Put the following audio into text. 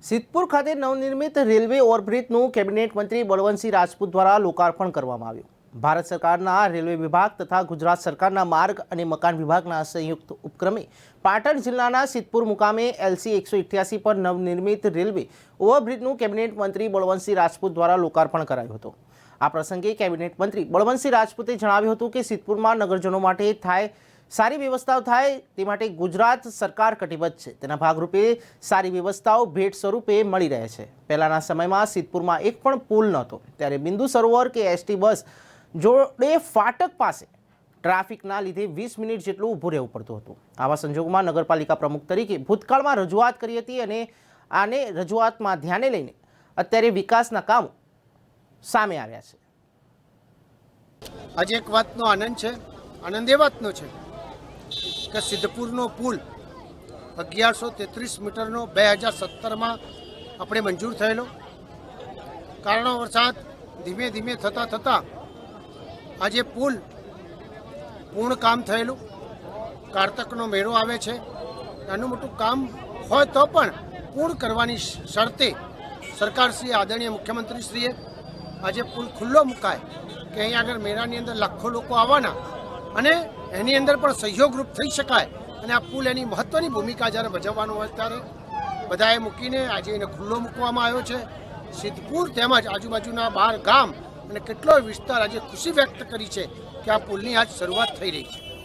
સિદ્ધપુર ખાતે નવનિર્મિત railway ઓવરબ્રિજનું cabinet મંત્રી બળવંતસિંહ રાજપૂત દ્વારા લોકાર્પણ કરવામાં આવ્યું। ભારત સરકારના રેલવે વિભાગ તથા ગુજરાત સરકારના માર્ગ અને મકાન વિભાગના સંયુક્ત ઉપક્રમે પાટણ જિલ્લાના સિદ્ધપુર મુકામે LC 188 પર નવનિર્મિત રેલવે ઓવરબ્રિજનું કેબિનેટ મંત્રી બળવંતસિંહ રાજપૂત દ્વારા લોકાર્પણ કરાયું હતું। આ પ્રસંગે કેબિનેટ મંત્રી બળવંતસિંહ રાજપૂતે જણાવ્યું હતું કે સિદ્ધપુરમાં નગરજનો માટે સારી વ્યવસ્થાઓ થાય તે માટે ગુજરાત સરકાર કટિબદ્ધ છે। તેના ભાગરૂપે સારી વ્યવસ્થાઓ ભેટ સ્વરૂપે મળી રહે છે। પહેલાના સમયમાં સિદ્ધપુરમાં એક પણ પુલ નહોતો, ત્યારે બિંદુ સરોવર કે ST બસ જોડે ફાટક પાસે ટ્રાફિકના લીધે 20 મિનિટ જેટલું ઊભું રહેવું પડતું હતું। આવા સંજોગોમાં નગરપાલિકા પ્રમુખ તરીકે ભૂતકાળમાં રજૂઆત કરી હતી અને આને રજૂઆતમાં ધ્યાને લઈને અત્યારે વિકાસના કામો સામે આવ્યા છે। આજે એક વાતનો આનંદ છે, આનંદ એ વાતનો છે કે સિદ્ધપુરનો પુલ 1133 મીટરનો 2017માં આપણે મંજૂર થયેલો। કારણો વરસાદ ધીમે ધીમે થતાં આજે પુલ પૂર્ણ કામ થયેલું। કારતકનો મેળો આવે છે, નાનું મોટું કામ હોય તો પણ પૂર્ણ કરવાની શરતે સરકારશ્રી આદરણીય મુખ્યમંત્રીશ્રીએ આજે પુલ ખુલ્લો મુકાય કે અહીંયા આગળ મેળાની અંદર લાખો લોકો આવવાના અને એની અંદર પણ સહયોગરૂપ થઈ શકાય અને આ પુલ એની મહત્ત્વની ભૂમિકા જ્યારે ભજવવાનું હોય ત્યારે બધાએ મૂકીને આજે એને ખુલ્લો મૂકવામાં આવ્યો છે। સિદ્ધપુર તેમજ આજુબાજુના 12 ગામ અને કેટલોય વિસ્તાર આજે ખુશી વ્યક્ત કરી છે કે આ પુલની આજ શરૂઆત થઈ રહી છે।